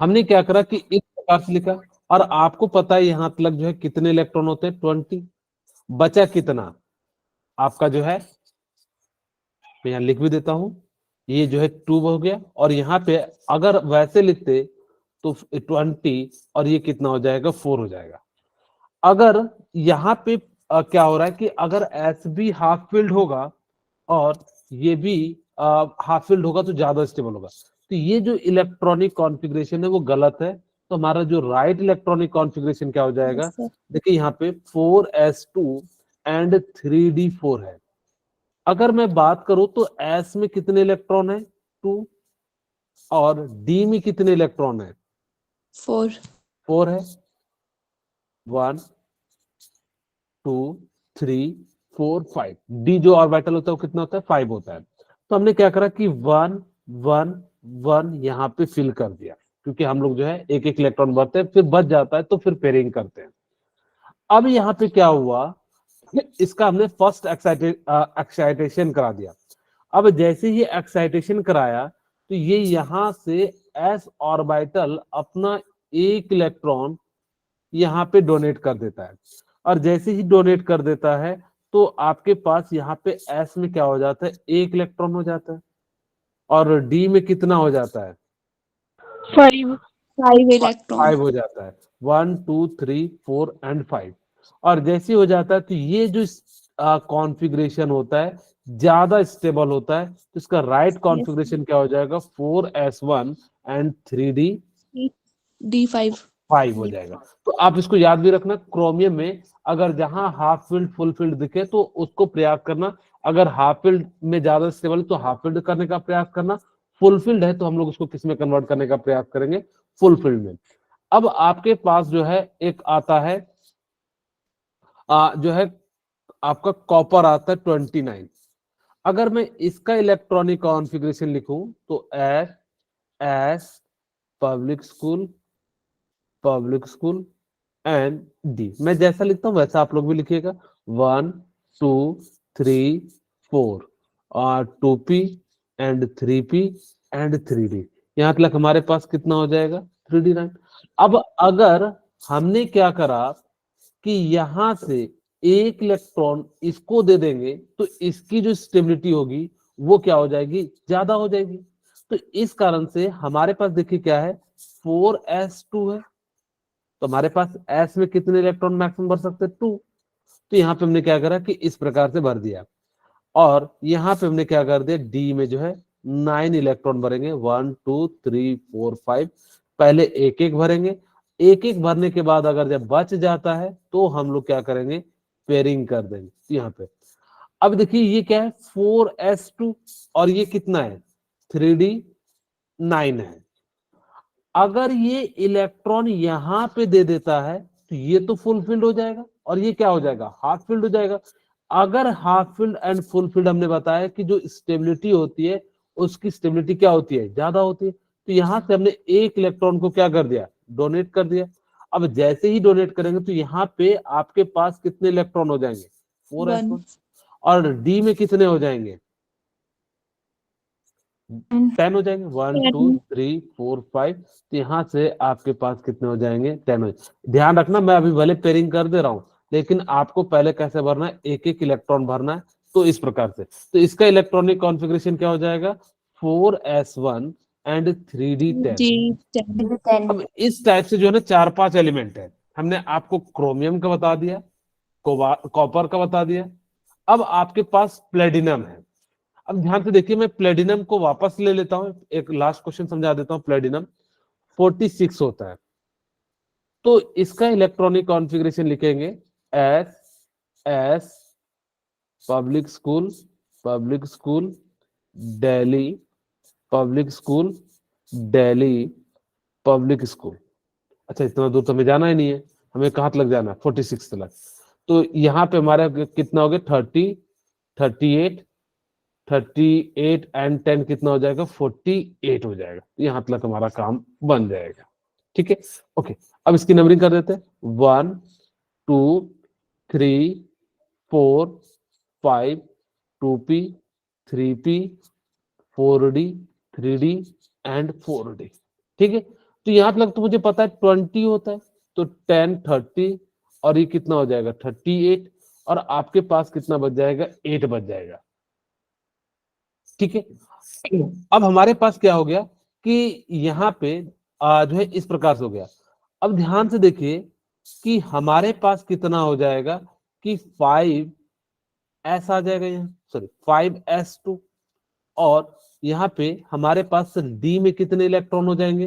हमने क्या करा कि इस प्रकार से लिखा, और आपको पता है यहाँ तक जो है कितने इलेक्ट्रॉन होते हैं, 20। बचा कितना आपका जो है, मैं यहाँ लिख भी देता हूं, ये जो है 2 हो गया, और यहाँ पे अगर वैसे लिखते तो 20, और ये कितना हो जाएगा, 4 हो जाएगा। अगर यहाँ पे क्या हो रहा है कि अगर एस भी हाफ फिल्ड होगा और ये भी हाफ फिल्ड होगा तो ज्यादा स्टेबल होगा। तो ये जो इलेक्ट्रॉनिक कॉन्फ़िगरेशन है वो गलत है। तो हमारा जो राइट इलेक्ट्रॉनिक कॉन्फ़िगरेशन क्या हो जाएगा, सर देखिए यहाँ पे 4s2 एंड 3d4 है। अगर मैं बात करूं तो एस में कितने इलेक्ट्रॉन है, 2, और डी में कितने इलेक्ट्रॉन है, 4 4 है। 1 2 3 4 5, डी जो ऑर्बिटल होता है वो कितना होता है, 5 होता है। तो हमने क्या करा कि 1 1 1 यहाँ पे फिल कर दिया, क्योंकि हम लोग जो है एक एक इलेक्ट्रॉन भरते हैं, फिर बच जाता है तो फिर पेयरिंग करते हैं। अब यहाँ पे क्या हुआ, इसका हमने फर्स्ट एक्साइटेशन करा दिया। अब जैसे ही एक्साइटेशन कराया तो ये यहां से एस ऑर्बिटल अपना एक इलेक्ट्रॉन यहाँ पे डोनेट कर देता है, और जैसे ही डोनेट कर देता है तो आपके पास यहाँ पे एस में क्या हो जाता है, एक इलेक्ट्रॉन हो जाता है, और डी में कितना हो जाता है, 5 इलेक्ट्रॉन 5 हो जाता है। 1 2 3 4 एंड 5। और जैसे ही हो जाता है तो ये जो कॉन्फ़िगरेशन होता है ज्यादा स्टेबल होता है, तो इसका राइट यस कॉन्फ़िगरेशन क्या हो जाएगा, 4s1 एंड 3d5 D5 हो जाएगा। तो आप इसको याद भी रखना, क्रोमियम में अगर जहां हाफ फील्ड फुल फील्ड दिखे तो उसको प्रयास करना, अगर हाफ फील्ड में ज्यादा स्टेबल तो हाफ फील्ड करने का प्रयास करना, फुल फील्ड है तो हम लोग उसको किस में कन्वर्ट करने का प्रयास करेंगे, फुल फील्ड में। अब आपके पास जो है एक आता है जो है आपका कॉपर आता है 29। अगर मैं इसका इलेक्ट्रॉनिक कॉन्फ़िगरेशन लिखूं तो S S public school and D, मैं जैसा लिखता हूं वैसा आप लोग भी लिखिएगा। 1 2 3 4 और 2p and 3p and 3d, यहां तक हमारे पास कितना हो जाएगा, 3d9। अब अगर हमने क्या करा कि यहां से एक इलेक्ट्रॉन इसको दे देंगे तो इसकी जो स्टेबिलिटी होगी वो क्या हो जाएगी, ज्यादा हो जाएगी। तो इस कारण से हमारे पास देखिए क्या है, 4s2 है, तो हमारे पास एस में कितने इलेक्ट्रॉन मैक्सिमम भर सकते हैं, 2। तो यहाँ पे हमने क्या करा कि इस प्रकार से भर दिया, और यहाँ पे हमने क्या कर दिया, डी में जो है 9 इलेक्ट्रॉन भरेंगे, 1 2 3 4 5, पहले एक एक भरेंगे, एक एक भरने के बाद अगर जब बच जाता है तो हम लोग क्या करेंगे, पेयरिंग कर देंगे यहाँ पे। अब देखिए ये क्या है, 4s2, और ये कितना है, 3d9 है। अगर ये इलेक्ट्रॉन यहां पे दे देता है तो ये तो फुल फील्ड हो जाएगा, और ये क्या हो जाएगा, हाफ फील्ड हो जाएगा। अगर half field and full field हमने बताया कि जो स्टेबिलिटी होती है उसकी स्टेबिलिटी क्या होती है, ज्यादा होती है। तो यहां से हमने एक इलेक्ट्रॉन को क्या कर दिया, डोनेट कर दिया। अब जैसे ही डोनेट करेंगे तो यहाँ पे आपके पास कितने इलेक्ट्रॉन हो जाएंगे, 1 4s1, और डी में कितने हो जाएंगे, 10 हो जाएंगे, 1 2 10 3 4 5। तो यहाँ से आपके पास कितने हो जाएंगे, 10 हो जाएंगे। ध्यान रखना मैं अभी भले पेयरिंग कर दे रहा हूँ, लेकिन आपको पहले कैसे भरना है, एक एक इलेक्ट्रॉन भरना है। तो इस प्रकार से, तो इसका इलेक्ट्रॉनिक कॉन्फ़िगरेशन क्या हो जाएगा, 4s1 एंड 3d10। D10 अब इस टाइप से जो है ना 4-5 एलिमेंट है, हमने आपको क्रोमियम का बता दिया, कॉपर का बता दिया। अब आपके पास प्लेटिनम है। अब ध्यान से देखिए, मैं प्लेटिनम को वापस ले लेता हूं, एक लास्ट क्वेश्चन समझा देता हूं। प्लेटिनम 46 होता है, तो इसका इलेक्ट्रॉनिक कॉन्फ़िगरेशन लिखेंगे S S public school public school Delhi public school Delhi public school. अच्छा, इतना दूर तो हमें जाना ही नहीं है, हमें कहाँ तक जाना है, 46 तक। तो यहाँ पे हमारा कितना हो गया, 38 38 एंड 10 कितना हो जाएगा, 48 हो जाएगा। यहाँ तक हमारा काम बन जाएगा, ठीक है। ओके, अब इसकी नंबरिंग कर देते हैं, 1 2 3 4 5 2p 3p 4d 3d and 4d, ठीक है। तो यहाँ तक तो मुझे पता है 20 होता है, तो 10 30 और ये कितना हो जाएगा 38, और आपके पास कितना बच जाएगा 8 बच जाएगा। ठीक है, अब हमारे पास क्या हो गया कि यहाँ पे जो है इस प्रकार से हो गया। अब ध्यान से देखिए कि हमारे पास कितना हो जाएगा कि 5s आ जाएगा, यहाँ सॉरी 5s2, और यहाँ पे हमारे पास डी में कितने इलेक्ट्रॉन हो जाएंगे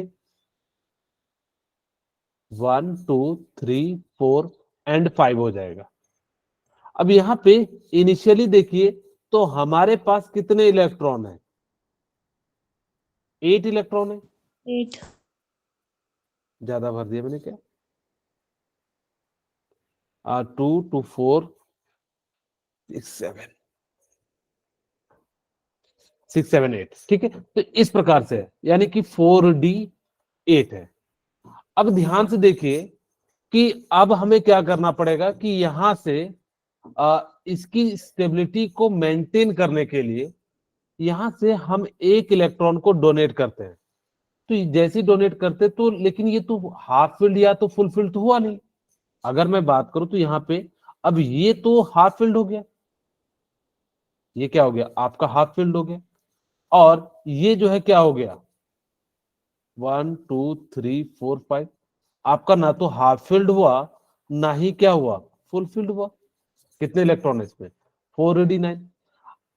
1 2 3 4 एंड 5 हो जाएगा। अब यहाँ पे इनिशियली देखिए तो हमारे पास कितने इलेक्ट्रॉन है 8 इलेक्ट्रॉन है, 8 ज्यादा भर दिया मैंने क्या 2 2 4 6 7 8, ठीक है। तो इस प्रकार से है, यानी कि 4d8 है। अब ध्यान से देखिए कि अब हमें क्या करना पड़ेगा कि यहां से इसकी स्टेबिलिटी को मेंटेन करने के लिए यहां से हम एक इलेक्ट्रॉन को डोनेट करते हैं। तो जैसे ही डोनेट करते तो लेकिन ये तो हाफ फील्ड या तो फुल फील्ड तो हुआ नहीं। अगर मैं बात करूं तो यहाँ पे अब ये तो हाफ फील्ड हो गया, ये क्या हो गया आपका हाफ फील्ड हो गया, और ये जो है क्या हो गया 1 2 3 4 5, आपका ना तो हाफ फील्ड हुआ ना ही क्या हुआ फुल फील्ड हुआ। कितने इलेक्ट्रॉन है इसमें 4d9।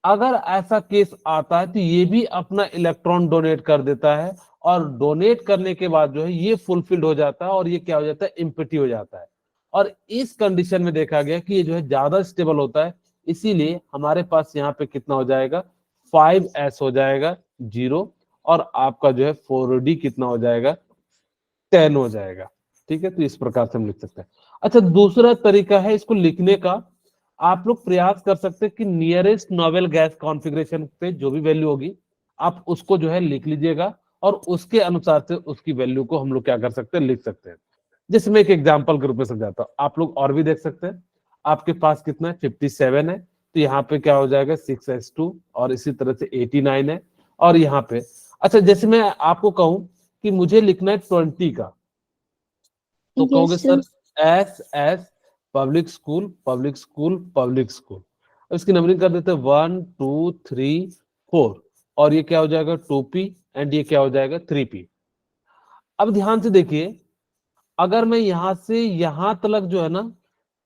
अगर ऐसा केस आता है तो ये भी अपना इलेक्ट्रॉन डोनेट कर देता है, और डोनेट करने के बाद जो है ये फुलफिल्ड हो जाता है और ये क्या हो जाता है एम्प्टी हो जाता है। और इस कंडीशन में देखा गया कि ये जो है ज्यादा स्टेबल होता है, इसीलिए हमारे पास यहाँ पे कितना हो जाएगा 5s हो जाएगा 0, और आपका जो है 4d कितना हो जाएगा 10 हो जाएगा। ठीक है, तो इस प्रकार से हम लिख सकते हैं। अच्छा, दूसरा तरीका है इसको लिखने का, आप लोग प्रयास कर सकते हैं कि नियरेस्ट नोवेल गैस कॉन्फ़िगरेशन पे जो भी वैल्यू होगी आप उसको जो है लिख लीजिएगा, और उसके अनुसार से उसकी वैल्यू को हम लोग क्या कर सकते हैं लिख सकते हैं। जैसे मैं एक एग्जांपल के रूप में समझाता हूँ, आप लोग और भी देख सकते हैं। आपके पास कितना है 57 है, तो यहाँ पे क्या हो जाएगा 6s2, और इसी तरह से 89 है, और यहाँ पे अच्छा जैसे मैं आपको कहूं कि मुझे लिखना है 20 का, तो कहोगे Yes, sir S S public school public school public school, इसकी नंबरिंग कर देते हैं 1 2 3 4, और ये क्या हो जाएगा 2p, एंड ये क्या हो जाएगा 3p। अब ध्यान से देखिए, अगर मैं यहां से यहां तक जो है ना,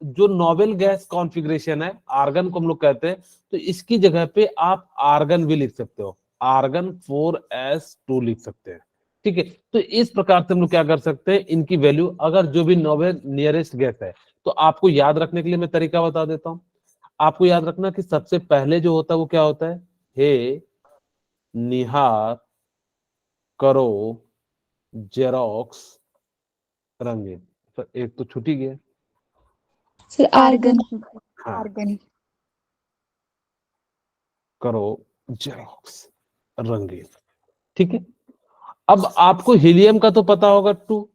जो नोबेल गैस कॉन्फ़िगरेशन है आर्गन को हम लोग कहते हैं, तो इसकी जगह पे आप आर्गन भी लिख सकते हो, आर्गन 4s2 लिख सकते हैं। ठीक है, तो इस प्रकार से हम लोग क्या कर सकते हैं इनकी वैल्यू, अगर जो भी नोबेल नियरेस्ट गैस है, तो आपको याद रखने के लिए मैं तरीका बता देता हूं। आपको याद रखना कि सबसे पहले जो होता है वो क्या होता है, हे निहार करो जेरोक्स रंगीन। तो एक तो छुट्टी गया, sir, argon. हाँ आर्गन करो जेरोक्स रंगीन। ठीक है, अब आपको हीलियम का तो पता होगा 2,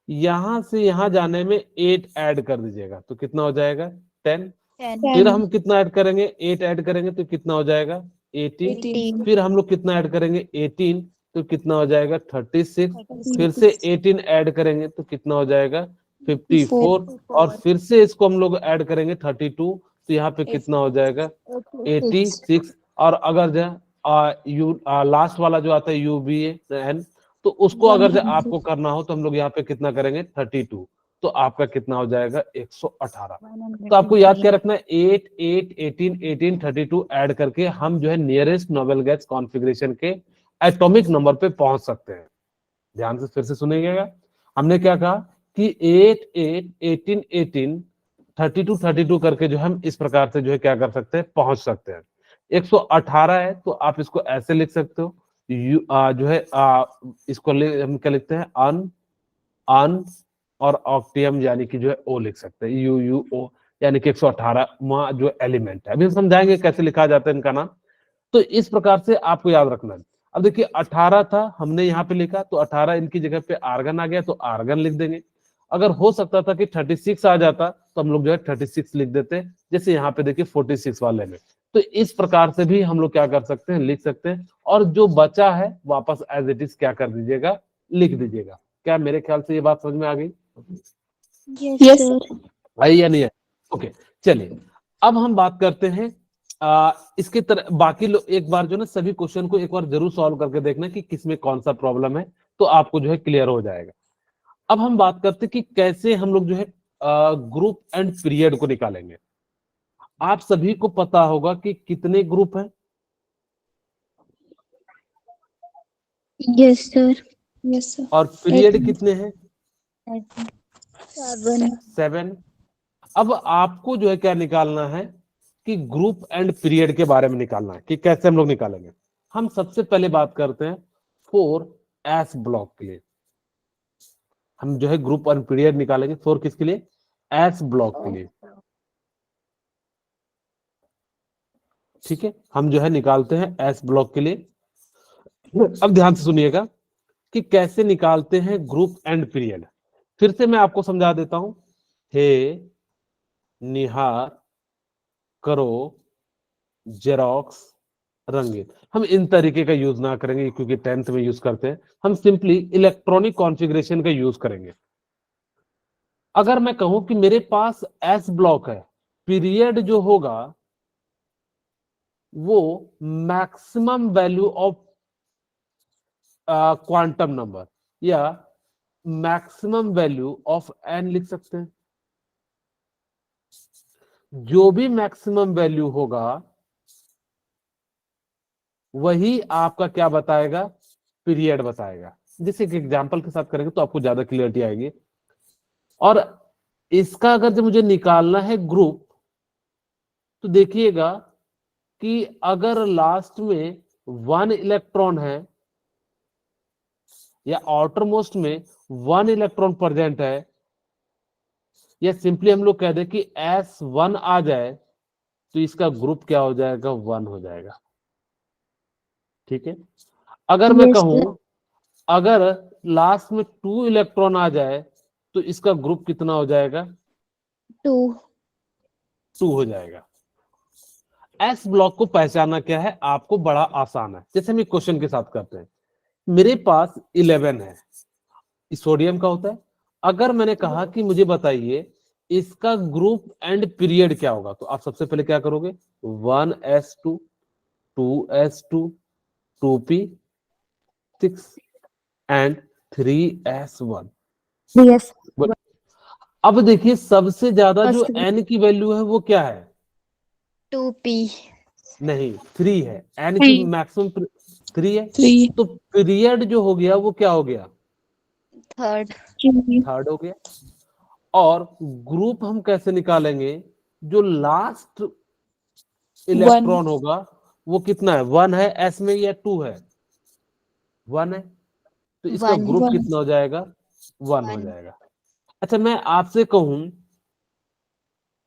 यहां से यहां जाने में 8 ऐड कर दीजिएगा तो कितना हो जाएगा 10। 10 फिर 10, हम कितना ऐड करेंगे 8 ऐड करेंगे तो कितना हो जाएगा 18। 18, फिर हम लोग कितना ऐड करेंगे 18, तो कितना हो जाएगा 36। 36 फिर से 18 ऐड करेंगे तो कितना हो जाएगा 54, और फिर से इसको हम लोग ऐड करेंगे 32, तो यहाँ पे कितना हो जाएगा 86। और अगर जो लास्ट वाला जो आता है UBN, तो उसको अगर जो 100, आपको करना हो तो हम लोग यहाँ पे कितना करेंगे 32, तो आपका कितना हो जाएगा 118। तो आपको याद क्या रखना है 8 8 18 18 32 ऐड करके हम जो है नियरेस्ट नोबेल गैस कॉन्फ़िगरेशन के एटॉमिक नंबर पे पहुंच सकते हैं। ध्यान से फिर से सुनिएगा, हमने क्या कहा कि 8 8 18 18 32 32 करके जो हम इस प्रकार से जो है क्या कर सकते हैं पहुंच सकते हैं। 118 है तो आप इसको ऐसे लिख सकते हो, जो है इसको हम क्या लिखते हैं अन अन, और ऑक्टियम यानी कि जो है ओ लिख सकते हैं UUO, यानी कि 118वां जो एलिमेंट है। अभी हम समझाएंगे कैसे लिखा जाता है इनका नाम। तो इस प्रकार से आपको याद रखना है। अब देखिए 18 था हमने यहाँ पे लिखा, तो 18 इनकी जगह पे आर्गन आ गया तो आर्गन लिख देंगे। अगर हो सकता था कि 36 आ जाता तो हम लोग जो है 36 लिख देते, जैसे यहाँ पे देखिए 46 वाले में। तो इस प्रकार से भी हम लोग क्या कर सकते हैं लिख सकते हैं, और जो बचा है वापस एज इट इज क्या कर दीजिएगा लिख दीजिएगा। क्या मेरे ख्याल से ये बात समझ में आ गई? Yes sir. आई या नहीं है? ओके, चलिए अब हम बात करते हैं इसके तरह बाकी लोग एक बार जो ना सभी क्वेश्चन को एक बार जरूर सॉल्व करके देखना कि किसमें कौन सा प्रॉब्लम है, तो आपको जो है क्लियर हो जाएगा। अब हम बात करते हैं कि कैसे हम लोग जो है ग्रुप एंड पीरियड को निकालेंगे। आप सभी को पता होगा कि कितने ग्रुप हैं यस सर। Yes sir. और पीरियड कितने हैं? 7। 7। अब आपको जो है क्या निकालना है कि ग्रुप एंड पीरियड के बारे में निकालना है कि कैसे हम लोग निकालेंगे। हम सबसे पहले बात करते हैं 4S ब्लॉक के लिए। हम जो है ग्रुप एंड पीरियड निकालेंगे 4 किसके लिए? एस ब्लॉक के लिए। ठीक है, हम जो है निकालते हैं एस ब्लॉक के लिए। अब ध्यान से सुनिएगा कि कैसे निकालते हैं ग्रुप एंड पीरियड। फिर से मैं आपको समझा देता हूं। हे निहार करो जेरोक्स रंगीन, हम इन तरीके का यूज ना करेंगे क्योंकि 10th में यूज करते हैं। हम सिंपली इलेक्ट्रॉनिक कॉन्फ़िगरेशन का यूज करेंगे। अगर मैं कहूं कि मेरे पास एस ब्लॉक है, पीरियड जो होगा वो maximum value of quantum number या मैक्सिमम वैल्यू ऑफ एन लिख सकते हैं। जो भी मैक्सिमम वैल्यू होगा वही आपका क्या बताएगा? पीरियड बताएगा। जैसे कि एग्जांपल के साथ करेंगे तो आपको ज्यादा क्लियरिटी आएगी। और इसका अगर जब मुझे निकालना है ग्रुप, तो देखिएगा कि अगर लास्ट में 1 इलेक्ट्रॉन है या आउटर मोस्ट में 1 इलेक्ट्रॉन प्रेजेंट है, या सिंपली हम लोग कह दें कि S1 आ जाए, तो इसका ग्रुप क्या हो जाएगा? 1 हो जाएगा। ठीक है, अगर मैं यस कहूं सर। अगर लास्ट में 2 इलेक्ट्रॉन आ जाए तो इसका ग्रुप कितना हो जाएगा? 2। 2 हो जाएगा। एस ब्लॉक को पहचानना क्या है आपको बड़ा आसान है। जैसे हम एक क्वेश्चन के साथ करते हैं। मेरे पास 11 है, सोडियम का होता है। अगर मैंने कहा कि मुझे बताइए इसका ग्रुप एंड पीरियड क्या होगा, तो आप सबसे पहले क्या करोगे? 1s2 2s2 2p6 and 3s1। Yes. अब देखिए सबसे ज्यादा जो फर्स्ट n की वैल्यू है वो क्या है? 2p। नहीं, 3 है। n की 3। मैक्सिमम 3 है। 3। तो पीरियड जो हो गया वो क्या हो गया? थर्ड। थर्ड हो गया। और ग्रुप हम कैसे निकालेंगे? जो लास्ट 1। इलेक्ट्रॉन होगा वो कितना है? 1 है एस में या 2 है? 1 है, तो इसका 1। ग्रुप कितना हो जाएगा? 1 हो 1। जाएगा। अच्छा, मैं आपसे कहूं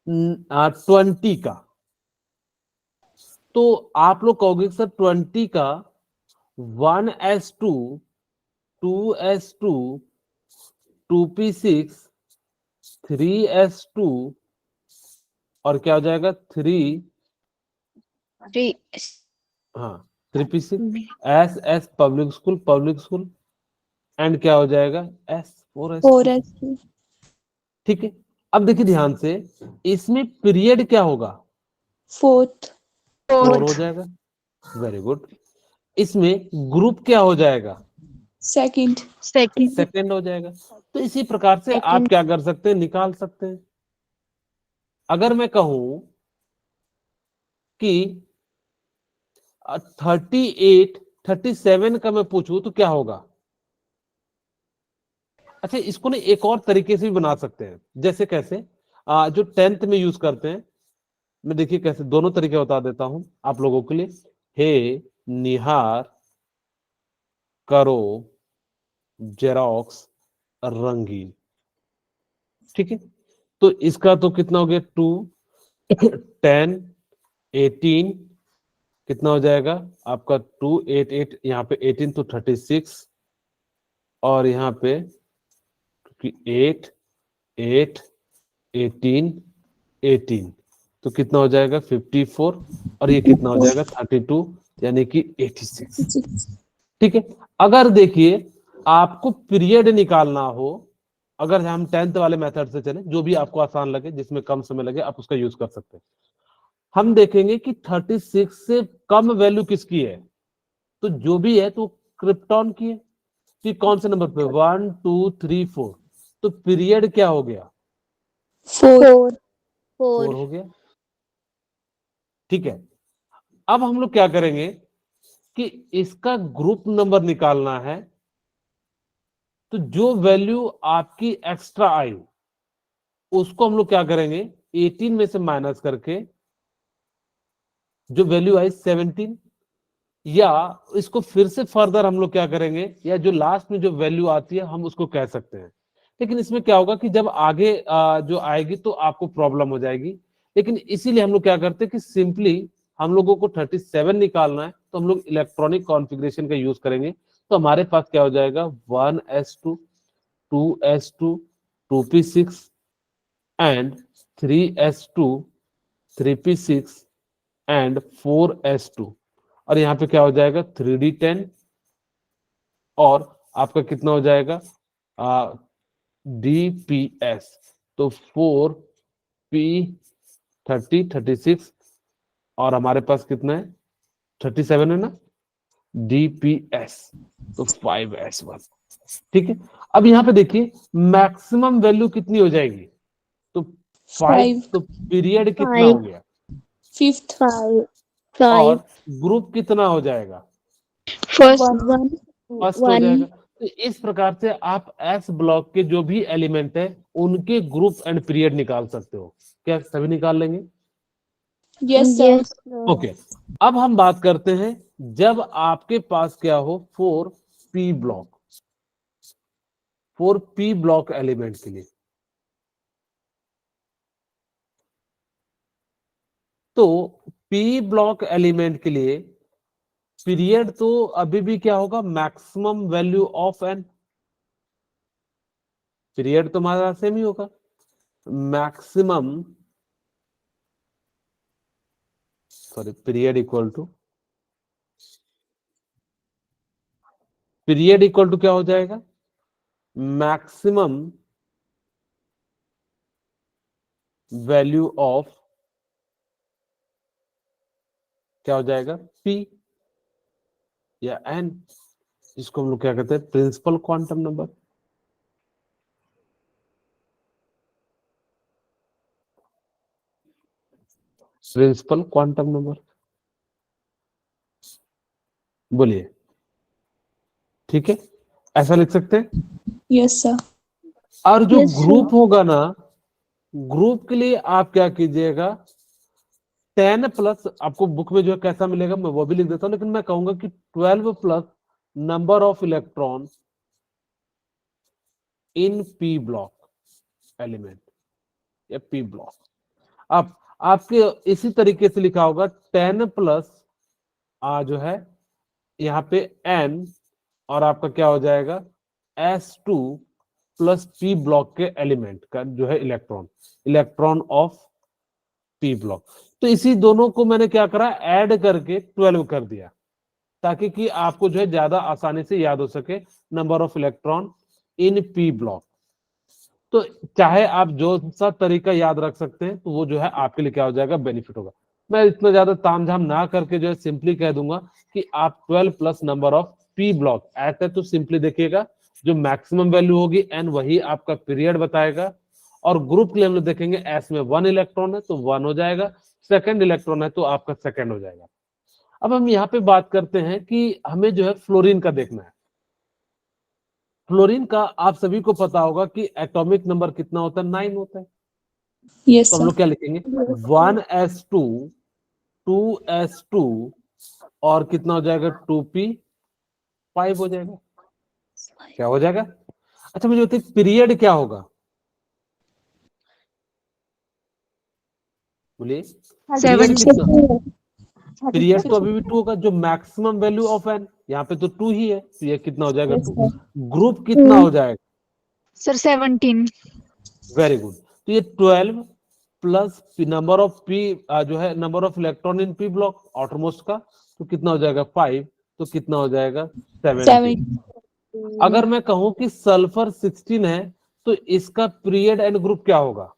20 का, तो आप लोग कहोगे सर 20 का 1s2 2s2 2p6 3s2 और क्या हो जाएगा? 3, 3। हाँ 3p6 S public school and क्या हो जाएगा? S4s2। 4s। ठीक है, अब देखिए ध्यान से, इसमें पीरियड क्या होगा? 4th। 4 हो जाएगा। Very good. इसमें ग्रुप क्या हो जाएगा? सेकंड। सेकंड हो जाएगा। तो इसी प्रकार से आप क्या कर सकते हैं? निकाल सकते हैं। अगर मैं कहूं कि 38 37 का मैं पूछूं तो क्या होगा? अच्छा, इसको ना एक और तरीके से भी बना सकते हैं। जैसे कैसे? जो 10th में यूज करते हैं, मैं देखिए कैसे दोनों तरीके बता देता हूं आप लोगों के लिए। हे निहार करो जेरोक्स रंगीन। ठीक है, तो इसका तो कितना हो गया? 2 10 18 कितना हो जाएगा आपका? 2 8 8 यहाँ पे 18 तो 36 और यहाँ पे 8 8 18 18 तो कितना हो जाएगा? 54 और ये कितना हो जाएगा? 32 यानी कि 86। ठीक है, अगर देखिए आपको पीरियड निकालना हो, अगर हम 10th वाले मेथड से चले, जो भी आपको आसान लगे, जिसमें कम समय लगे, आप उसका यूज कर सकते हैं। हम देखेंगे कि 36 से कम वैल्यू किसकी है, तो जो भी है तो क्रिप्टॉन की है। तो कौन से नंबर पे, 1 2 3 4, तो पीरियड क्या हो गया, 4 4 हो गया। ठीक है, अब हम लोग क्या करेंगे कि इसका ग्रुप नंबर निकालना है। तो जो वैल्यू आपकी एक्स्ट्रा आई उसको हम लोग क्या करेंगे, 18 में से माइनस करके जो वैल्यू आई 17, या इसको फिर से फर्दर हम लोग क्या करेंगे, या जो लास्ट में जो वैल्यू आती है हम उसको कह सकते हैं। लेकिन इसमें क्या होगा कि जब आगे जो आएगी तो आपको प्रॉब्लम हो जाएगी। लेकिन इसीलिए हम लोग क्या करते हैं कि सिंपली हम लोगों को 37 निकालना है, तो हम लोग इलेक्ट्रॉनिक कॉन्फ़िगरेशन का यूज करेंगे। तो हमारे पास क्या हो जाएगा, 1s2 2s2 2p6 and 3s2 3p6 and 4s2, और यहाँ पे क्या हो जाएगा 3d10, और आपका कितना हो जाएगा dps, तो 4p 36, और हमारे पास कितना है 37 है ना, dps, तो 5s1। ठीक है, अब यहाँ पे देखिए मैक्सिमम वैल्यू कितनी हो जाएगी, तो 5, 5 तो पीरियड कितना हो गया, 5th और ग्रुप कितना हो जाएगा, first फर्स्ट हो जाएगा। तो इस प्रकार से आप एस ब्लॉक के जो भी एलिमेंट है उनके ग्रुप एंड पीरियड निकाल सकते हो। क्या सभी निकाल लेंगे? yes sir ओके, अब हम बात करते हैं जब आपके पास क्या हो 4p block, 4p block element के लिए। तो p ब्लॉक एलिमेंट के लिए पीरियड तो अभी भी क्या होगा, maximum value of n, period तो हमारा सेम ही होगा, maximum, sorry period equal to, period equal to क्या हो जाएगा, मैक्सिमम वैल्यू ऑफ, क्या हो जाएगा, p या n, इसको हम लोग क्या कहते हैं, principal quantum number. Principal quantum number, बोलिए, ठीक है, ऐसा लिख सकते हैं। yes sir और जो ग्रुप होगा ना, ग्रुप के लिए आप क्या कीजिएगा, 10 प्लस, आपको बुक में जो है कैसा मिलेगा मैं वो भी लिख देता हूं, लेकिन मैं कहूंगा कि 12 plus number of electron in P block element, या पी ब्लॉक। अब आपके इसी तरीके से लिखा होगा 10 प्लस जो है यहाँ पे n, और आपका क्या हो जाएगा s2 प्लस पी ब्लॉक के एलिमेंट का जो है electron, electron of P block. तो इसी दोनों को मैंने क्या करा, ऐड करके 12 कर दिया, ताकि कि आपको जो है ज्यादा आसानी से याद हो सके number of electron in P block. तो चाहे आप जो सा तरीका याद रख सकते हैं, तो वो जो है आपके लिए क्या हो जाएगा, बेनिफिट होगा। मैं इतना ज्यादा तामझाम ना करके जो है सिंपली कह दूंगा कि आप 12 plus number of P block, ऐसे तो सिंपली देखिएगा जो मैक्सिमम वैल्यू होगी n, वही आपका पीरियड बताएगा। और ग्रुप के लिए हम लोग देखेंगे s में 1 इलेक्ट्रॉन है तो 1 हो जाएगा, सेकंड इलेक्ट्रॉन है तो आपका सेकंड हो जाएगा। अब हम यहाँ पे बात करते हैं कि हमें जो है फ्लोरीन का देखना है। फ्लोरीन का आप सभी को पता होगा कि एटॉमिक नंबर कितना होता है, 9 होता है। yes तो हम sir लोग क्या लिखेंगे, 1s2 2s2 और कितना हो जाएगा 2p 5 हो जाएगा। क्या हो जाएगा? अच्छा मुझे बताइए पीरियड क्या होगा, बोलिए पीरियड कितना, पीरियड तो अभी भी 2 होगा, जो मैक्सिमम वैल्यू ऑफ एन, यहाँ पे तो 2 ही है, तो ये कितना हो जाएगा 2। ग्रुप कितना हो जाएगा sir 17 वेरी गुड, तो ये 12 प्लस नंबर ऑफ पी जो है number of electron in P block outermost का, तो कितना हो जाएगा 5, तो कितना हो जाएगा 17। अगर मैं कहूं कि सल्फर 16 है तो इसका पीरियड एंड ग्रुप क्या होगा?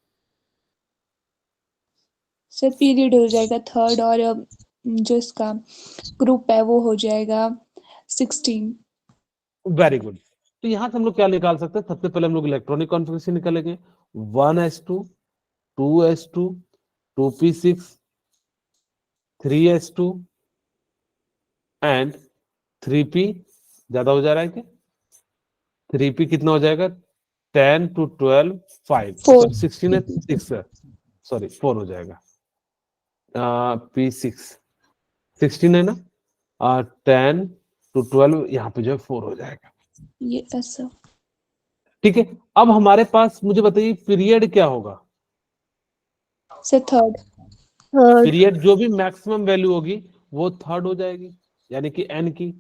सर पीरियड हो जाएगा थर्ड, और जो इसका ग्रुप है वो हो जाएगा 16। Very good. तो यहां से हम लोग क्या निकाल सकते हैं? सबसे पहले हम लोग इलेक्ट्रॉनिक कॉन्फ़िगरेशन निकालेंगे। 1s2, 2s2, 2p6, 3s2 and 3p। ज्यादा हो जा रहा है क्या? 3p कितना हो जाएगा? 10 to 12 5, 4। सॉरी 16 है, 6 है, सॉरी 4 हो जाएगा। p6 16 है ना, 10 to 12 यहाँ पे जो है 4 हो जाएगा। ये ऐसा। ठीक है। अब हमारे पास मुझे बताइए पीरियड क्या होगा? Sir third. पीरियड जो भी मैक्सिमम वैल्यू होगी वो थर्ड हो जाएगी, यानी कि एन की।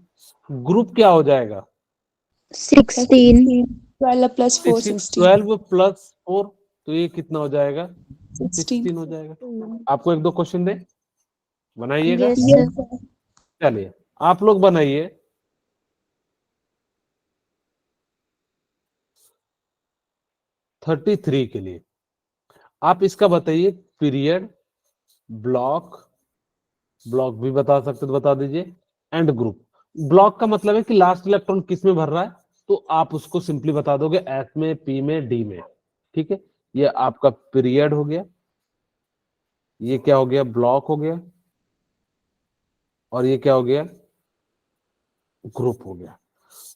ग्रुप क्या हो जाएगा? 16। 12 प्लस 4 16, 16। 12 प्लस 4, तो ये कितना हो जाएगा? 16। 16 हो जाएगा। आपको एक दो क्वेश्चन दे, बनाइएगा। Yes yes sir. सर। चलिए आप लोग बनाइए। 33 के लिए आप इसका बताइए पीरियड, ब्लॉक, ब्लॉक भी बता सकते तो बता दीजिए, एंड ग्रुप। ब्लॉक का मतलब है कि लास्ट इलेक्ट्रॉन किस में भर रहा है, तो आप उसको सिंपली बता दोगे एस में, पी में, डी में। ठीक है, ये आपका पीरियड हो गया, ये क्या हो गया? ब्लॉक हो गया, और ये क्या हो गया? ग्रुप हो गया।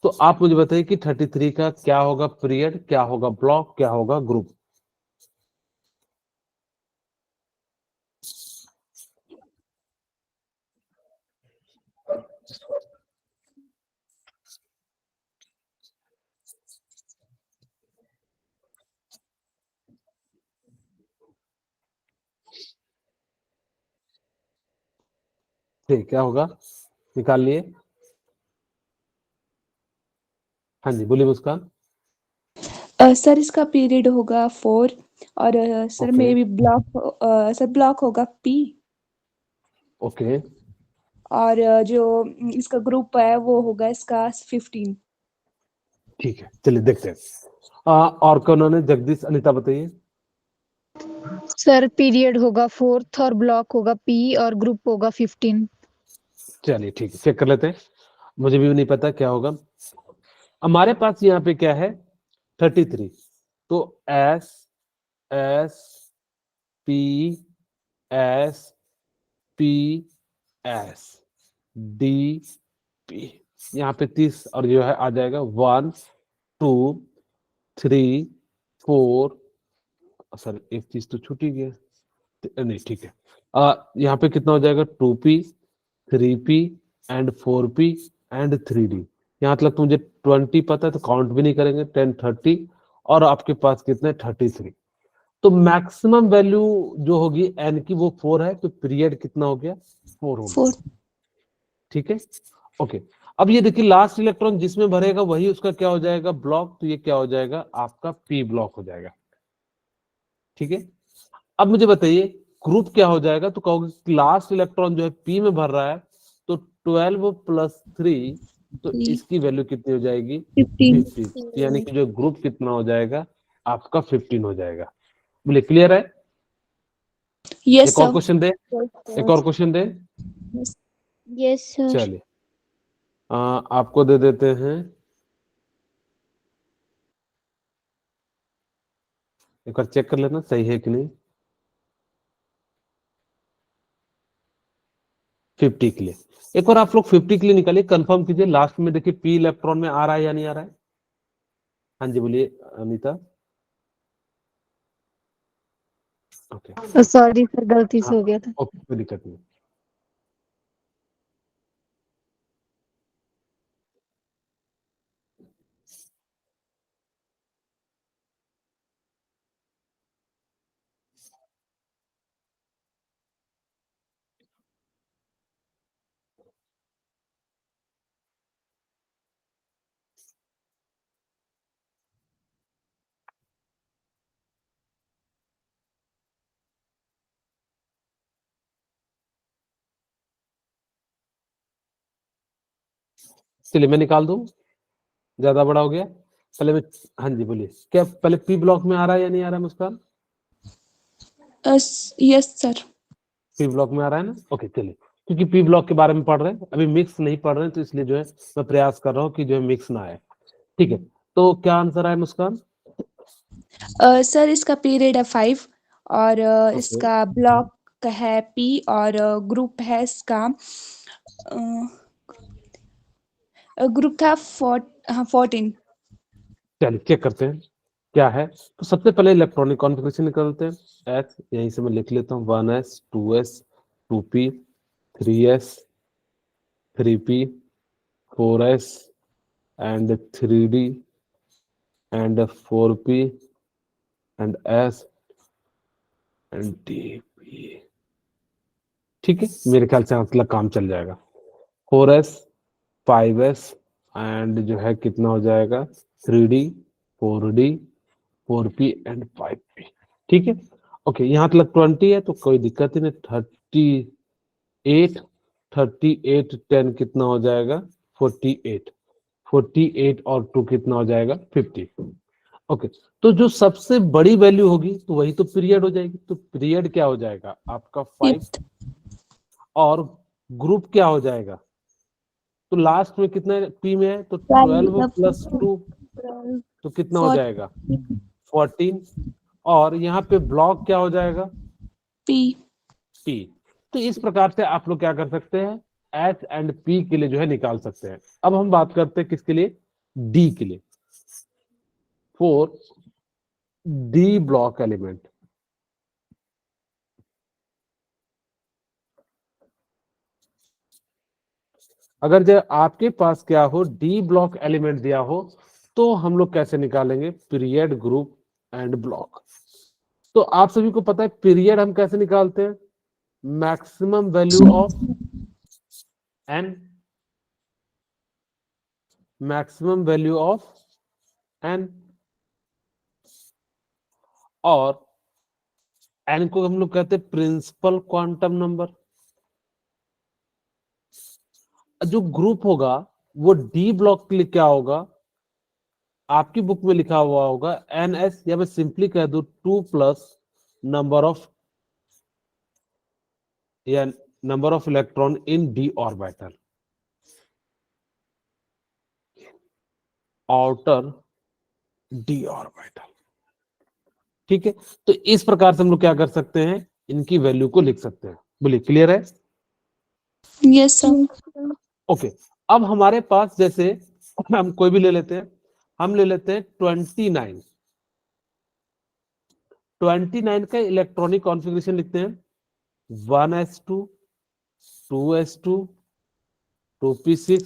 तो आप मुझे बताइए कि 33 का क्या होगा पीरियड, क्या होगा ब्लॉक, क्या होगा ग्रुप? ठीक, क्या होगा? निकाल लिए? हाँ जी बोलिए मुस्कान। सर इसका पीरियड होगा 4, और sir okay may be block, sir block होगा पी, ओके और जो इसका ग्रुप है वो होगा इसका 15। ठीक है, चलिए देखते हैं। और कौन उन्होंने? जगदीश, अनिता बताइए। सर पीरियड होगा 4th और ब्लॉक होगा पी और ग्रुप होगा 15। चलिए ठीक है, चेक कर लेते हैं। मुझे भी नहीं पता क्या होगा। हमारे पास यहाँ पे क्या है? 33। तो S, S, P, S, P, S, D, P. यहाँ पे 30 और जो है आ जाएगा 1 2 3 4। सर एक चीज तो छूट ही गया। नहीं ठीक है। यहाँ पे कितना हो जाएगा? 2p, 3p and 4p and 3d। यहाँ तक तो मुझे 20 पता है, तो काउंट भी नहीं करेंगे। 10 30, और आपके पास कितने? 33। तो मैक्सिमम वैल्यू जो होगी एन की वो 4 है, तो पीरियड कितना हो गया? 4 हो गया। 4। ठीक है, ओके। अब ये देखिए लास्ट इलेक्ट्रॉन जिसमें भरेगा वही उसका क्या हो जाएगा? ब्लॉक। तो ये क्या हो जाएगा? आपका पी ब्लॉक हो जाएगा। ठीक है, अब मुझे बताइए ग्रुप क्या हो जाएगा? तो कहोगे लास्ट इलेक्ट्रॉन जो है पी में भर रहा है, तो 12 प्लस 3, तो इसकी वैल्यू कितनी हो जाएगी? 15। 15। यानी कि जो ग्रुप कितना हो जाएगा? आपका 15 हो जाएगा। बोले क्लियर है? यस एक और सर। क्वेश्चन दे, एक और क्वेश्चन दे। Yes sir. चलिए आपको दे देते हैं, एक बार चेक कर लेना सही है कि नहीं। 50 के लिए एक बार आप लोग 50 के लिए निकालिए, कंफर्म कीजिए। लास्ट में देखिए पी इलेक्ट्रॉन में आ रहा है या नहीं आ रहा है? हाँ जी बोलिए अनीता। ओके, सॉरी सर, गलती हाँ से हो गया था। ओके, कोई दिक्कत नहीं। चलिए मैं निकाल दूं। ज्यादा बड़ा हो गया। पहले मैं, हाँ जी बोलिए, क्या पहले पी ब्लॉक में आ रहा है या नहीं आ रहा है Muskan? Yes sir. P block में आ रहा है ना? ओके चलिए, क्योंकि पी ब्लॉक के बारे में पढ़ रहे हैं, अभी मिक्स नहीं पढ़ रहे हैं, तो इसलिए जो है मैं प्रयास कर रहा हूँ कि जो है मिक्स ना आए। ठीक है, तो क्या आंसर आया मुस्कान? सर इसका पीरियड है 5 और ओके, इसका ब्लॉक है पी और ग्रुप है इसका ग्रुप था 14। चलिए चेक करते हैं क्या है। तो सबसे पहले इलेक्ट्रॉनिक कॉन्फ़िगरेशन निकालते हैं। एच यहीं से मैं लिख लेता हूँ, 1s 2s 2p 3s 3p 4s and 3d and 4p and s and dp। ठीक है, मेरे ख्याल से मतलब काम चल जाएगा। 4s 5s एंड जो है कितना हो जाएगा, 3d 4d 4p and 5p। ठीक है, ओके, यहाँ तक 20 है तो कोई दिक्कत ही नहीं। 38 38 10 कितना हो जाएगा, 48 48 और 2 कितना हो जाएगा, 50। ओके, तो जो सबसे बड़ी वैल्यू होगी तो वही तो पीरियड हो जाएगी। तो पीरियड क्या हो जाएगा आपका 5, फिफ्थ। और ग्रुप क्या हो जाएगा, तो लास्ट में कितना पी में है तो 12 प्लस 2 तो कितना हो जाएगा, 14। और यहाँ पे ब्लॉक क्या हो जाएगा, पी। पी। तो इस प्रकार से आप लोग क्या कर सकते हैं, एच एंड पी के लिए जो है निकाल सकते हैं। अब हम बात करते हैं किसके लिए, डी के लिए। Four D block element. अगर जो आपके पास क्या हो, डी ब्लॉक एलिमेंट दिया हो, तो हम लोग कैसे निकालेंगे, पीरियड ग्रुप एंड ब्लॉक। तो आप सभी को पता है पीरियड हम कैसे निकालते हैं, maximum value of n, maximum value of n, और एन को हम लोग कहते हैं प्रिंसिपल क्वांटम नंबर। जो ग्रुप होगा वो डी ब्लॉक के लिए क्या होगा, आपकी बुक में लिखा हुआ होगा एन एस, या मैं सिंपली कह दूं 2 प्लस नंबर ऑफ, या number of electron in D orbital, outer D orbital. ठीक है, तो इस प्रकार से हम लोग क्या कर सकते हैं, इनकी वैल्यू को लिख सकते हैं। बोलिए, क्लियर है? Yes sir. ओके, अब हमारे पास जैसे हम कोई भी ले लेते हैं, हम ले लेते हैं 29। 29 का इलेक्ट्रॉनिक कॉन्फ़िगरेशन लिखते हैं, 1s2 2s2 2p6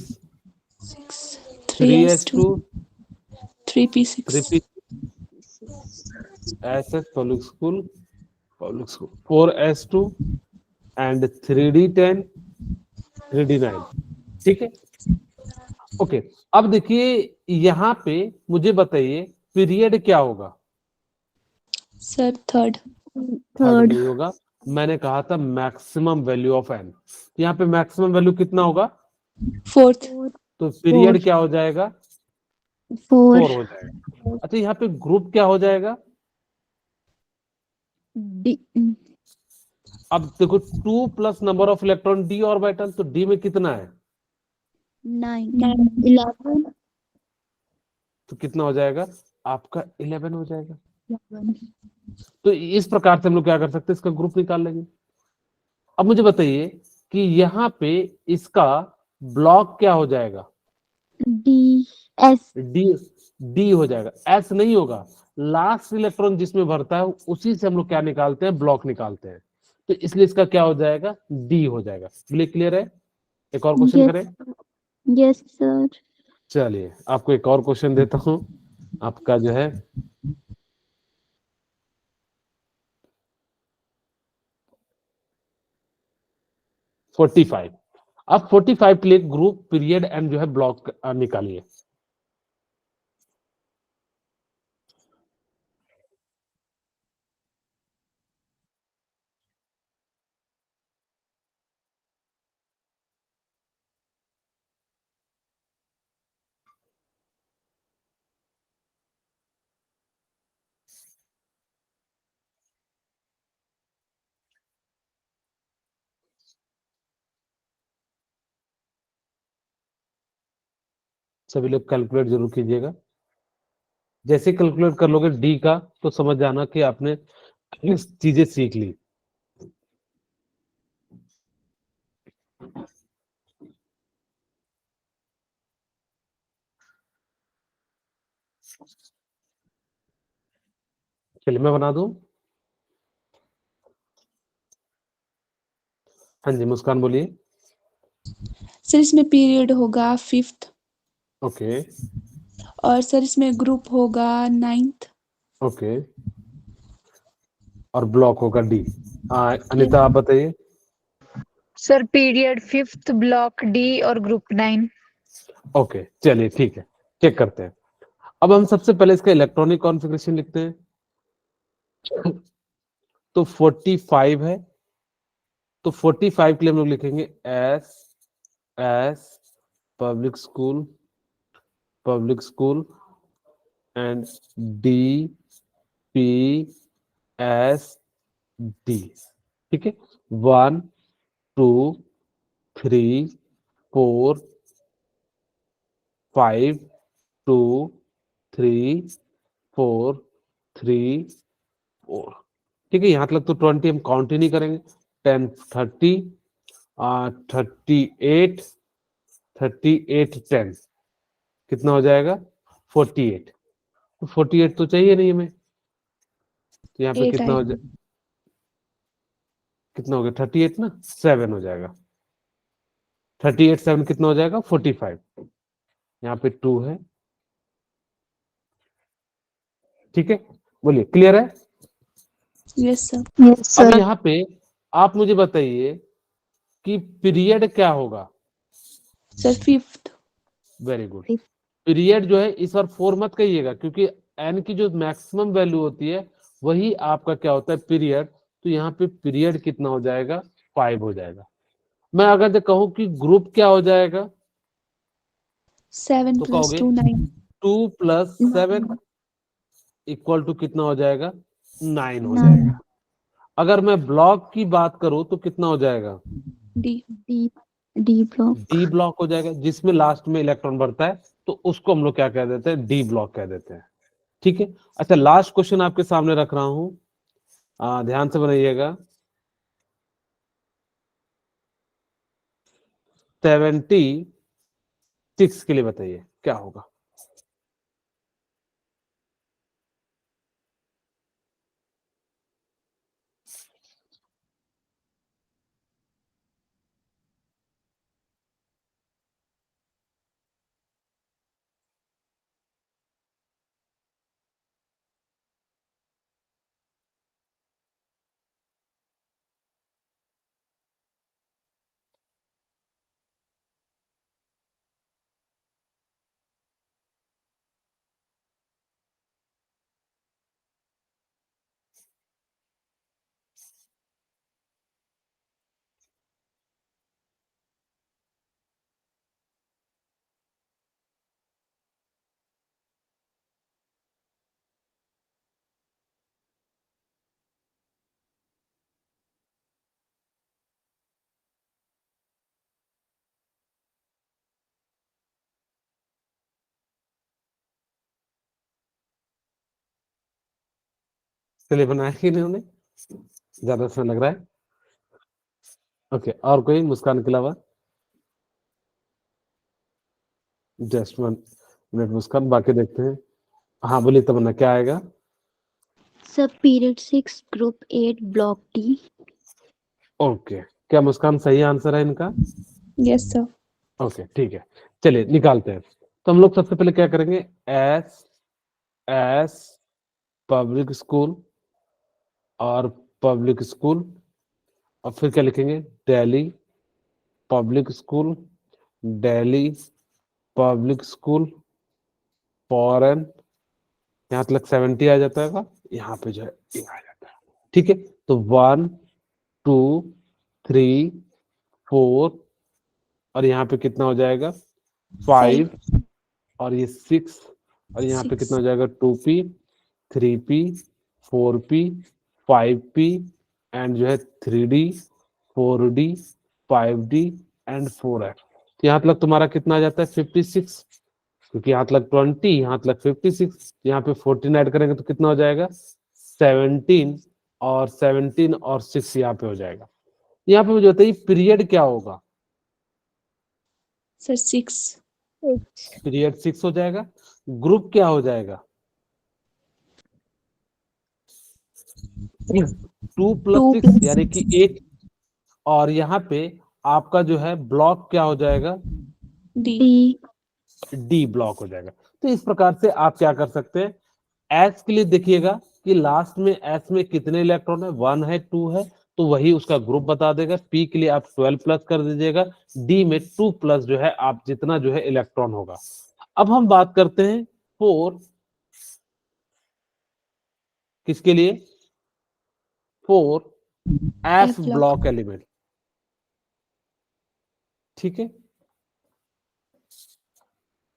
3s2 3s2 3p6 3p SS public school 4s2 and 3d10 3d9। ठीक है, ओके। अब देखिए यहाँ पे मुझे बताइए पीरियड क्या होगा, सर थर्ड। थर्ड नहीं होगा। मैंने कहा था मैक्सिमम वैल्यू ऑफ एन, यहाँ पे मैक्सिमम वैल्यू कितना होगा, फोर्थ। तो पीरियड क्या हो जाएगा, 4 हो जाएगा। अच्छा, यहाँ पे ग्रुप क्या हो जाएगा, डी अब देखो 2 plus number of electron D orbital, तो डी में कितना है, 9 11 तो कितना हो जाएगा आपका 11 हो जाएगा। तो इस प्रकार से हम लोग क्या कर सकते हैं, इसका ग्रुप निकाल लेंगे। अब मुझे बताइए कि यहाँ पे इसका ब्लॉक क्या हो जाएगा, डी एस डी, डी हो जाएगा, एस नहीं होगा। लास्ट इलेक्ट्रॉन जिसमें भरता है उसी से हम लोग क्या निकालते हैं, ब्लॉक निकालते हैं। तो इसलिए इसका क्या हो जाएगा, डी हो जाएगा। क्लियर है? एक और क्वेश्चन यस करें। Yes sir. चलिए आपको एक और क्वेश्चन देता हूं, आपका जो है 45। अब 45 के लिए ग्रुप पीरियड एंड जो है ब्लॉक निकालिए। सभी लोग कैलकुलेट जरूर कीजिएगा। जैसे कैलकुलेट कर लोगे डी का तो समझ जाना कि आपने चीजें सीख ली। चलिए मैं बना दूं। हाँ जी मुस्कान बोलिए। सर इसमें पीरियड होगा 5th, ओके और सर इसमें ग्रुप होगा 9th। ओके, और ब्लॉक होगा डी। अनिता आप बताइए। Sir period 5th, block D और ग्रुप 9। ओके चलिए ठीक है, चेक करते हैं। अब हम सबसे पहले इसका इलेक्ट्रॉनिक कॉन्फ़िगरेशन लिखते हैं। तो 45 है, तो 45 के लिए हम लोग लिखेंगे S S public school and D P S D. ठीक है, 1 2 3 4 5 2 3 4 3 4। ठीक है, यहां तक तो 20 हम काउंट ही नहीं करेंगे। 10 30 38 38 10 कितना हो जाएगा 48। तो 48 तो चाहिए नहीं हमें, तो यहाँ पे 8 कितना हो आएगा। जाए, कितना हो गया 38 ना, 7 हो जाएगा। 38 7 कितना हो जाएगा 45। यहाँ पे 2 है। ठीक है, बोलिए क्लियर है। Yes sir. यस अब सर। यहाँ पे आप मुझे बताइए कि पीरियड क्या होगा। Sir 5th। Very good. Period जो है इस बार 4 मत कहिएगा, क्योंकि एन की जो मैक्सिमम वैल्यू होती है वही आपका क्या होता है पीरियड। तो यहाँ पे पीरियड कितना हो जाएगा 5 हो जाएगा। मैं अगर जो कहूँ कि ग्रुप क्या हो जाएगा 7 तो + कहोगे 2 9। 2 + 7 इक्वल टू कितना हो जाएगा 9 हो 9 जाएगा। अगर मैं ब्लॉक की बात करूं तो कितना हो जाएगा D. D D block. D block हो जाएगा, जिसमें लास्ट में इलेक्ट्रॉन बढ़ता है तो उसको हम लोग क्या कह देते हैं डी ब्लॉक कह देते हैं। ठीक है, अच्छा लास्ट क्वेश्चन आपके सामने रख रहा हूं, ध्यान से बनाइएगा। 76 के लिए बताइए क्या होगा। चलिए बनाया कि नहीं उन्हें, ज्यादा समय लग रहा है। ओके, और कोई मुस्कान के अलावा। जस्ट 1 मिनट मुस्कान, बाकी देखते हैं। हाँ बोलिए तमन्ना क्या आएगा। सब period 6 group 8 block D. Okay, क्या मुस्कान सही आंसर है इनका। Yes sir. ओके ठीक है, चलिए निकालते हैं। तो हम लोग सबसे पहले क्या करेंगे, एस एस पब्लिक स्कूल और पब्लिक स्कूल, और फिर क्या लिखेंगे Delhi public school, Delhi public school foreign. यहाँ तक 70 आ जाता है, यहाँ पे जो है ये आ जाता है। ठीक है, तो 1 2 3 4, और यहाँ पे कितना हो जाएगा 5, और ये 6, और यहाँ पे 6। कितना हो जाएगा 2p 3p 4p 5p and जो है 3d 4d 5d and 4f। तो यहाँ तक तुम्हारा कितना आ जाता है 56। क्योंकि यहाँ तक 20, यहाँ तक 56, यहाँ पे 14 ऐड करेंगे तो कितना हो जाएगा 17, और 17 और 6 यहाँ पे हो जाएगा। यहाँ पे मुझे बताइए पीरियड क्या होगा, सर 6। पीरियड 6 हो जाएगा। ग्रुप क्या हो जाएगा 2 प्लस 2 6 plus यानी कि 6 8, और यहाँ पे आपका जो है ब्लॉक क्या हो जाएगा D। डी ब्लॉक हो जाएगा। तो इस प्रकार से आप क्या कर सकते हैं, एस के लिए देखिएगा कि लास्ट में एस में कितने इलेक्ट्रॉन है, 1 है 2 है, तो वही उसका ग्रुप बता देगा। पी के लिए आप 12 प्लस कर दीजिएगा, डी में 2 प्लस जो है आप जितना जो है इलेक्ट्रॉन होगा। अब हम बात करते हैं 4 किसके लिए, 4 F F block। Block element. ठीक है,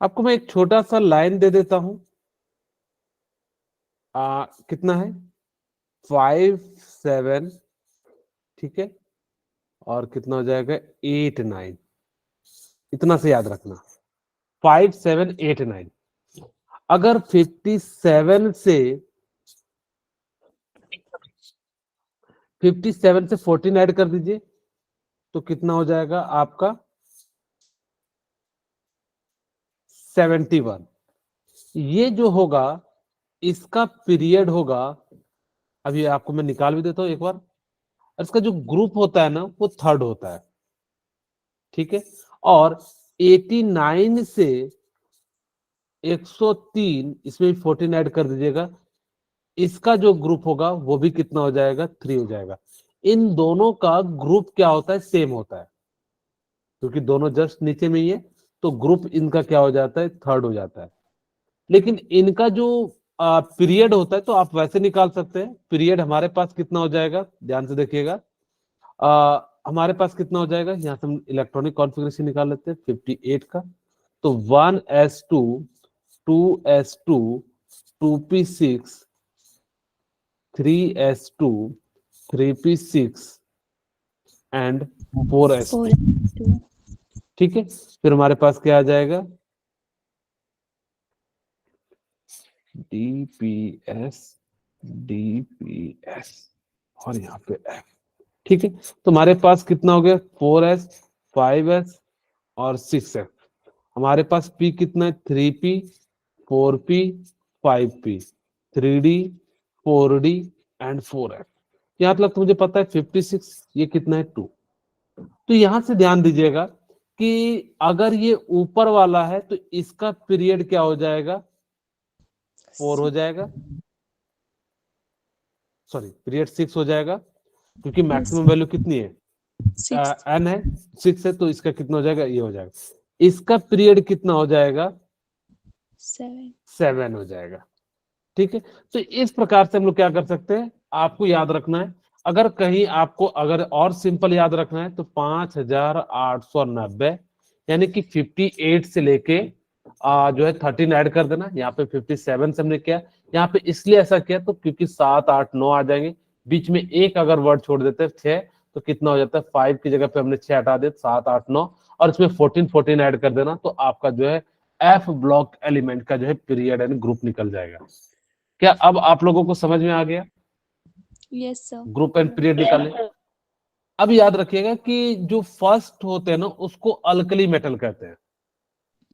आपको मैं एक छोटा सा लाइन दे देता हूं, कितना है 5 7, ठीक है, और कितना हो जाएगा 8 9, इतना से याद रखना 5 7 8 9। अगर 57 से 14 ऐड कर दीजिए तो कितना हो जाएगा आपका 71। ये जो होगा इसका पीरियड होगा, अभी आपको मैं निकाल भी देता हूं एक बार, इसका जो ग्रुप होता है ना वो थर्ड होता है, ठीक है। और 89 से 103 इसमें 14 ऐड कर दीजिएगा, इसका जो ग्रुप होगा वो भी कितना हो जाएगा 3 हो जाएगा। इन दोनों का ग्रुप क्या होता है सेम होता है, क्योंकि दोनों जस्ट नीचे में ही है, तो ग्रुप इनका क्या हो जाता है थर्ड हो जाता है। लेकिन इनका जो पीरियड होता है तो आप वैसे निकाल सकते हैं, पीरियड हमारे पास कितना हो जाएगा, ध्यान से देखिएगा, हमारे पास कितना हो जाएगा, यहां से हम इलेक्ट्रॉनिक कॉन्फ़िगरेशन निकाल लेते हैं 58 का, तो 1s2 2s2 2p6 3s2 3p6 and 4s2, 4 ठीक है। फिर हमारे पास क्या आ जाएगा DPS DPS और यहाँ पे F, ठीक है। तो हमारे पास कितना हो गया 4s 5s और 6s। हमारे पास P कितना है 3p 4p 5p 3d 4d and 4f। यहाँ तक तो मुझे पता है 56, ये कितना है 2। तो यहां से ध्यान दीजिएगा कि अगर ये ऊपर वाला है तो इसका पीरियड क्या हो जाएगा 4 हो जाएगा, सॉरी पीरियड 6 हो जाएगा, क्योंकि मैक्सिमम वैल्यू कितनी है 6 n है 6 है, तो इसका कितना हो जाएगा ये हो जाएगा। इसका पीरियड कितना हो जाएगा 7 7 हो जाएगा, ठीक है। तो इस प्रकार से हम लोग क्या कर सकते हैं, आपको याद रखना है। अगर कहीं आपको अगर और सिंपल याद रखना है तो 5890 यानी कि 58 से लेके जो है 13 ऐड कर देना। यहाँ पे 57 से हमने किया, यहाँ पे इसलिए ऐसा किया तो क्योंकि 7 8 9 आ जाएंगे, बीच में एक अगर वर्ड छोड़ देते हैं 6, तो कितना हो जाता है 5 की जगह पे हमने 6 हटा दिए, 7 8 9, और इसमें 14 ऐड कर देना, तो आपका जो है एफ ब्लॉक एलिमेंट का जो है पीरियड एंड ग्रुप निकल जाएगा। क्या अब आप लोगों को समझ में आ गया yes sir. Group and period निकालने? अब याद रखिएगा कि जो फर्स्ट होते हैं ना उसको अल्कली मेटल कहते हैं,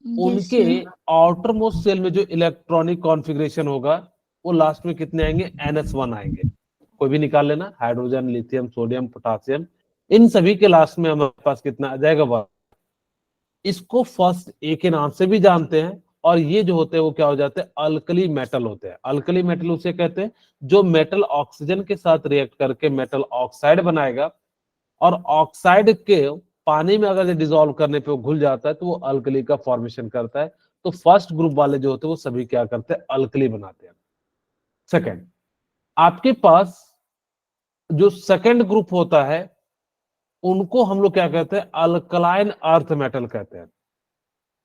उनके आउटर मोस्ट सेल में जो इलेक्ट्रॉनिक कॉन्फ़िगरेशन होगा वो लास्ट में कितने आएंगे NS1 आएंगे। कोई भी निकाल लेना, हाइड्रोजन लिथियम सोडियम पोटासियम, इन सभी के लास्ट में हमारे पास कितना आ जाएगा 1। इसको फर्स्ट ए के नाम से भी जानते हैं, और ये जो होते हैं वो क्या हो जाते हैं अल्कली मेटल होते हैं। अल्कली मेटल उसे कहते हैं जो मेटल ऑक्सीजन के साथ रिएक्ट करके मेटल ऑक्साइड बनाएगा, और ऑक्साइड के पानी में अगर डिसॉल्व करने पे वो घुल जाता है तो वो अल्कली का फॉर्मेशन करता है। तो फर्स्ट ग्रुप वाले जो होते हैं वो सभी क्या करते हैं अल्कली बनाते हैं। सेकंड, आपके पास जो सेकंड ग्रुप होता है उनको हम लोग क्या कहते हैं अल्कलाइन अर्थ मेटल कहते हैं,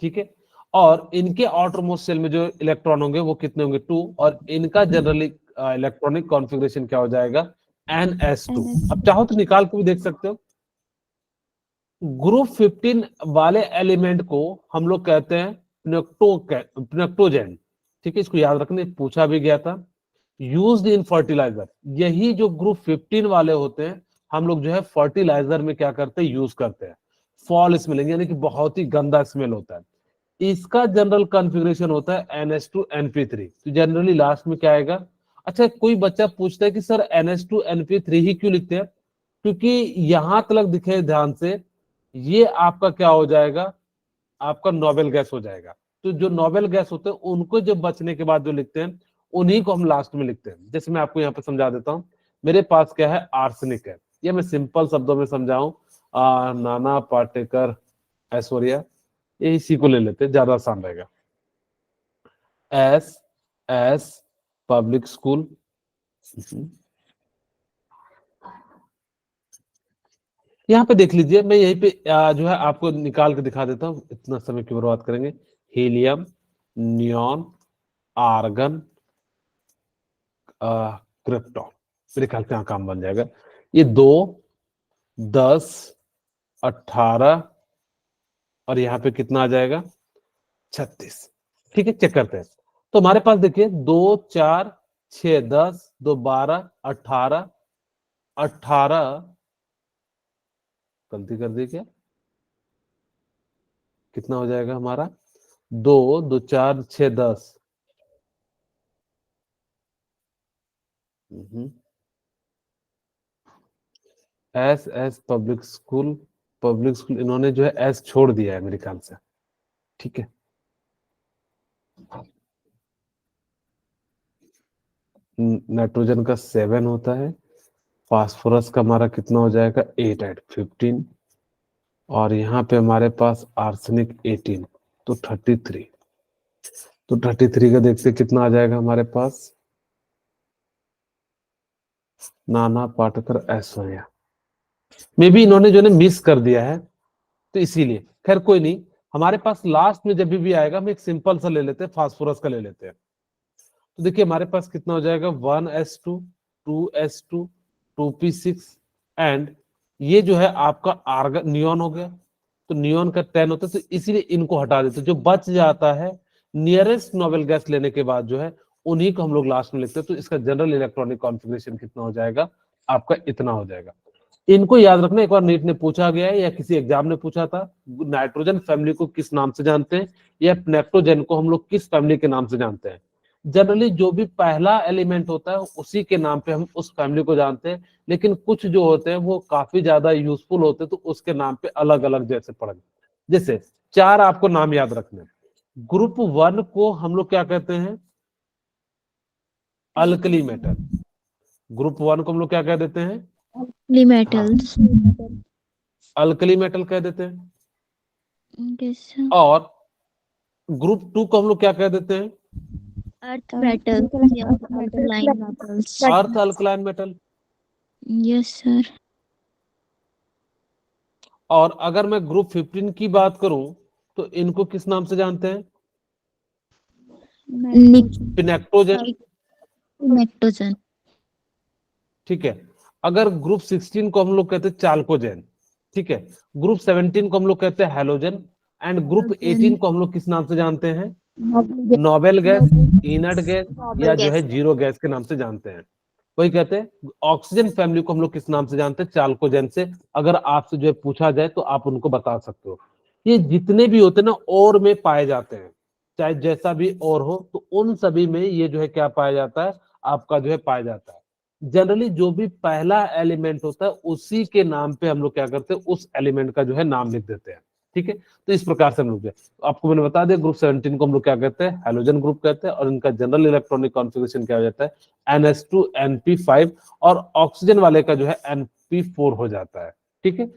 ठीक है। और इनके आउटर मोस्ट सेल में जो इलेक्ट्रॉन होंगे वो कितने होंगे 2, और इनका जनरली इलेक्ट्रॉनिक कॉन्फ़िगरेशन क्या हो जाएगा NS2। अब चाहो तो निकाल के भी देख सकते हो। ग्रुप 15 वाले एलिमेंट को हम लोग कहते हैं प्नेक्टोजेन, ठीक है, इसको याद रखने, पूछा भी गया था। यूज्ड इन फर्टिलाइजर, यही जो ग्रुप 15 वाले होते हैं हम लोग जो है फर्टिलाइजर में क्या करते हैं, यूज करते हैं। फॉल स्मेलिंग यानी कि बहुत ही गंदा स्मेल होता है। इसका जनरल कॉन्फ़िगरेशन होता है NH2NP3, तो जनरली लास्ट में क्या आएगा। अच्छा, कोई बच्चा पूछता है कि सर NH2NP3 ही क्यों लिखते हैं, क्योंकि यहां तक दिखे ध्यान से, ये आपका क्या हो जाएगा, आपका नोबेल गैस हो जाएगा। तो जो नोबेल गैस होते हैं उनको जब बचने के बाद जो लिखते हैं उन्हीं को हम लास्ट में लिखते हैं। जैसे मैं आपको यहाँ पे समझा देता हूँ, मेरे पास क्या है, आर्सेनिक है, ये मैं सिंपल शब्दों में समझाऊं, नाना पाटेकर ऐश्वर्या, ये इसी को ले लेते हैं, ज्यादा आसान रहेगा। एस एस पब्लिक स्कूल, यहाँ पे देख लीजिए, मैं यहीं पे जो है आपको निकाल के दिखा देता हूँ, इतना समय क्यों बर्बाद करेंगे। हीलियम, नियॉन, आर्गन, क्रिप्टॉन, मेरे ख्याल से यहाँ काम बन जाएगा। ये 2, 10, 18 और यहाँ पे कितना आ जाएगा, 36। ठीक है, चेक करते हैं। तो हमारे पास देखिए 2, 4, 6, 10, 2, 12, 18, 18, गलती कर दी क्या, कितना हो जाएगा हमारा, 2, 2, 4, 6, 10। एस एस पब्लिक स्कूल इन्होंने जो है एस छोड़ दिया है मेरे ख्याल से। ठीक है, नाइट्रोजन का 7 होता है, फास्फोरस का हमारा कितना हो जाएगा, 8 8 15, और यहाँ पे हमारे पास आर्सेनिक 18, तो 33। तो 33 का देखते कितना आ जाएगा हमारे पास, नाना पाटेकर ऐश्वर्या, मे बी इन्होंने जो है मिस कर दिया है, तो इसीलिए, खैर कोई नहीं। हमारे पास लास्ट में जब भी आएगा हम एक सिंपल सा ले लेते हैं, फास्फोरस का ले लेते हैं। तो देखिए हमारे पास कितना हो जाएगा, 1s2, 2s2, 2p6, एंड ये जो है आपका आर्गन नियॉन हो गया, तो नियॉन का 10 होता है, तो इसीलिए इनको हटा देते, जो बच जाता है नियरेस्ट नोबेल गैस लेने के बाद जो है उन्हीं को हम लोग लास्ट में लिखते हैं। तो इसका जनरल इलेक्ट्रॉनिक कॉन्फ़िगरेशन कितना हो जाएगा, आपका इतना हो जाएगा। इनको याद रखना, एक बार नीट ने पूछा गया है या किसी एग्जाम ने पूछा था, नाइट्रोजन फैमिली को किस नाम से जानते हैं, या नेप्टोजेन को हम लोग किस फैमिली के नाम से जानते हैं। जनरली जो भी पहला एलिमेंट होता है उसी के नाम पे हम उस फैमिली को जानते हैं, लेकिन कुछ जो होते हैं वो काफी ज्यादा यूजफुल होते हैं, तो उसके नाम पे अलग अलग जैसे पढ़ेंगे। जैसे 4 आपको नाम याद रखने, ग्रुप 1 को हम लोग क्या कहते हैं, अल्कली मेटल। ग्रुप 1 को हम लोग क्या कह देते हैं, मेटल्स। अल्कली मेटल कह देते हैं। यस और ग्रुप 2 को हम लोग क्या कह देते हैं, अर्थ मेटल्स या अल्कलाइन मेटल्स। अर्थ अल्कलाइन मेटल। Yes sir. और अगर मैं ग्रुप 15 की बात करूं तो इनको किस नाम से जानते हैं, पिनेक्टोजेन। नेक्टोजन। ठीक है, अगर ग्रुप 16 को हम लोग कहते हैं चाल्कोजेन। ठीक है, ग्रुप 17 को हम लोग कहते हैं हेलोजन, एंड ग्रुप 18 को हम लोग किस नाम से जानते हैं, नोबेल गैस, इनर्ट गैस, या जो है जीरो गैस के नाम से जानते हैं। वही कहते हैं ऑक्सीजन फैमिली को हम लोग किस नाम से जानते हैं, चाल्कोजेन से। अगर आपसे जो है पूछा जाए तो आप उनको बता सकते हो। ये जितने भी होते हैं ना और में पाए जाते हैं, चाहे जैसा भी और हो, तो उन सभी में ये जो है क्या पाया जाता है, आपका जो है पाया जाता है। जनरली जो भी पहला एलिमेंट होता है उसी के नाम पे हम लोग क्या करते हैं, उस एलिमेंट का जो है नाम लिख देते हैं। ठीक है, तो इस प्रकार से हम लोग आपको मैंने बता दिया, ग्रुप 17 को हम लोग क्या कहते हैं, हेलोजन ग्रुप कहते हैं, और इनका जनरल इलेक्ट्रॉनिक कॉन्फ़िगरेशन क्या हो जाता है, NH2NP5, और ऑक्सीजन वाले का जो है NP4 हो जाता है। ठीक है,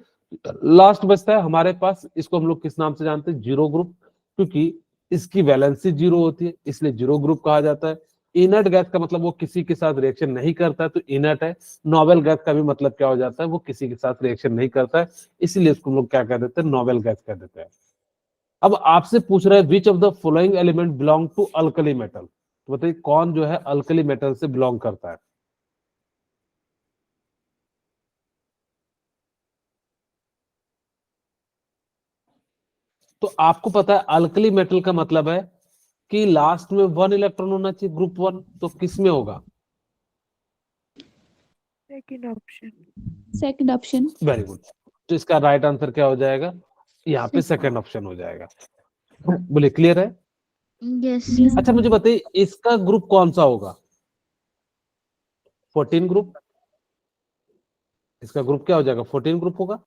लास्ट बचता है हमारे पास, इसको हम लोग किस नाम से जानते हैं, जीरो ग्रुप, क्योंकि इसकी वैलेंसी जीरो होती है इसलिए जीरो ग्रुप कहा जाता है। इनर्ट गैस का मतलब वो किसी के साथ रिएक्शन नहीं करता है, तो इनर्ट है। नोबेल गैस का भी मतलब क्या हो जाता है, वो किसी के साथ रिएक्शन नहीं करता है, इसीलिए इसको हम लोग क्या कह देते हैं, नोबेल गैस कह देते हैं। अब आपसे पूछ रहे हैं which of the following element belong to alkali metal, तो बताइए कौन जो है अल्कली मेटल से बिलोंग करता है। तो आपको पता है अल्कली मेटल का मतलब है कि लास्ट में 1 इलेक्ट्रॉन होना चाहिए, ग्रुप 1, तो किस में होगा? Second option. Very good. तो इसका राइट आंसर क्या हो जाएगा? यहाँ पे Second. सेकंड ऑप्शन हो जाएगा। बोले क्लियर है? Yes. अच्छा मुझे बताइए इसका ग्रुप कौन सा होगा? 14 ग्रुप। इसका ग्रुप क्या हो जाएगा? 14 ग्रुप होगा,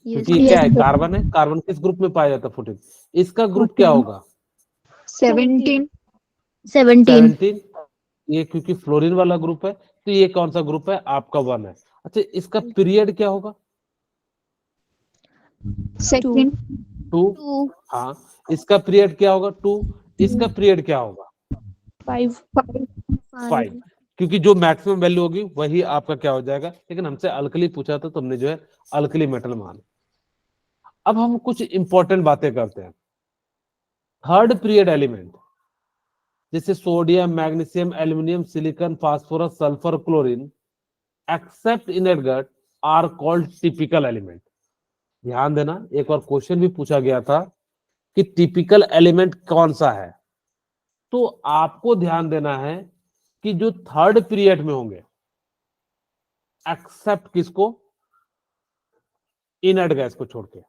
Yes. क्योंकि ये क्या है? कार्बन है। कार्बन किस ग्रुप में पाया जाता है? 14। इसका ग्रुप क्या होगा? 17. 17. 17। ये क्योंकि फ्लोरीन वाला ग्रुप है, तो ये कौन सा ग्रुप है? आपका 1 है। अच्छा इसका पीरियड क्या होगा? Second. 2। 2. हाँ, इसका पीरियड क्या होगा? 2। इसका पीरियड क्या होगा? 5। 5, क्योंकि जो मैक्सिमम वैल्यू होगी वही आपका क्या हो जाएगा। लेकिन हमसे अल्कली पूछा था, तुमने जो है अल्कली मेटल मान। अब हम कुछ इंपॉर्टेंट बातें करते हैं। थर्ड पीरियड एलिमेंट जैसे sodium, magnesium, aluminium, silicon, phosphorus, sulphur, chlorine except inert are called typical element. ध्यान देना, एक और क्वेश्चन भी पूछा गया था कि टिपिकल एलिमेंट कौन सा है। तो आपको ध्यान देना है कि जो थर्ड पीरियड में होंगे, एक्सेप्ट किसको? इनर्ट गैस को छोड़ के,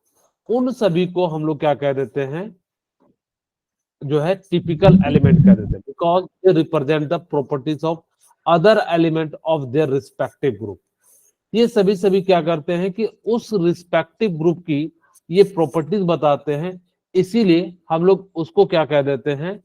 उन सभी को हम लोग क्या कह देते हैं? जो है टिपिकल एलिमेंट कह देते हैं, because they represent the properties of other element of their respective group. ये सभी क्या करते हैं कि उस रिस्पेक्टिव ग्रुप की ये प्रॉपर्टीज बताते हैं, इसीलिए हम लोग उसको क्या कह देते हैं?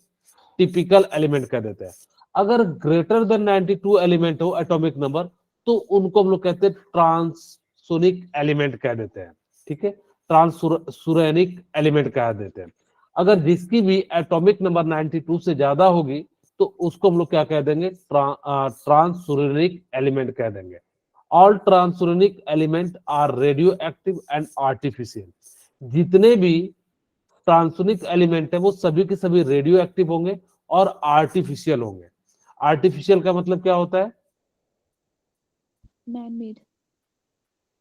टिपिकल एलिमेंट कह देते हैं। अगर ग्रेटर देन 92 एलिमेंट हो एटॉमिक नंबर, तो उनको हम लोग कहते हैं ट्रांसोनिक एलिमेंट कह देते हैं। ठीक है, ट्रांसुरेनिक एलिमेंट कह देते हैं। अगर जिसकी भी एटॉमिक नंबर 92 से ज्यादा होगी, तो उसको हम लोग क्या कह देंगे? ट्रांसुरेनिक एलिमेंट कह देंगे। All transuranic element are radioactive and artificial. जितने भी ट्रांसोनिक एलिमेंट है वो सभी के सभी रेडियो एक्टिव होंगे और आर्टिफिशियल होंगे। आर्टिफिशियल का मतलब क्या होता है? Man made.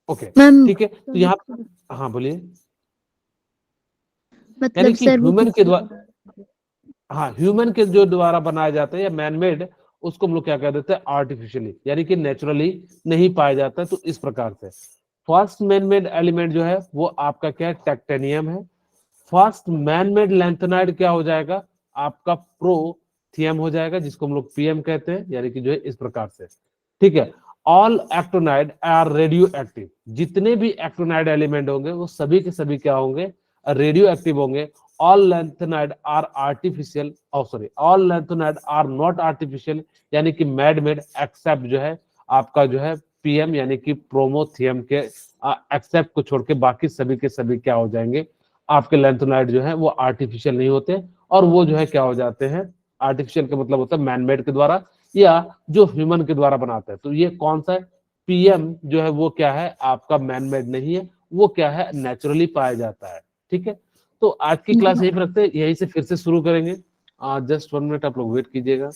ओके, मैम ठीक है। तो यहाँ, हाँ बोलिए। यानी मतलब कि सर ह्यूमन के द्वारा, हाँ ह्यूमन के जो द्वारा बनाया जाता है या मैन मेड, उसको हम लोग क्या कह देते हैं? आर्टिफिशियली, यानी कि नेचुरली नहीं पाया जाता है। तो इस प्रकार से फर्स्ट मैन मेड एलिमेंट जो है वो आपका क्या है? टेक्टेनियम है। फर्स्ट मैन मेड लैंथेनाइड क्या हो जाएगा? आपका प्रोथियम हो जाएगा, जिसको हम लोग पीएम कहते हैं, यानी कि जो है इस प्रकार से। ठीक है, ऑल एक्टोनाइड आर रेडियो एक्टिव। जितने भी एक्टोनाइड एलिमेंट होंगे वो सभी के सभी क्या होंगे? रेडियो एक्टिव होंगे। All lanthanide are artificial, all lanthanide are not artificial, यानी कि मैड मेड एक्सेप्ट जो है आपका जो है पीएम, यानी कि प्रोमोथियम के एक्सेप्ट को छोड़ के बाकी सभी के सभी क्या हो जाएंगे? आपके लैंथेनाइड जो है वो आर्टिफिशियल नहीं होते, और वो जो है क्या हो जाते हैं? आर्टिफिशियल का मतलब होता है मैन मेड के द्वारा या जो ह्यूमन के द्वारा बनाता है। तो ये कौन सा है? पीएम जो है वो क्या है? आपका मैन मेड नहीं है, वो क्या है? नेचुरली पाया जाता है। ठीक है, तो आज की क्लास यही पर रखते हैं, यहीं से फिर से शुरू करेंगे। जस्ट 1 मिनट आप लोग वेट कीजिएगा।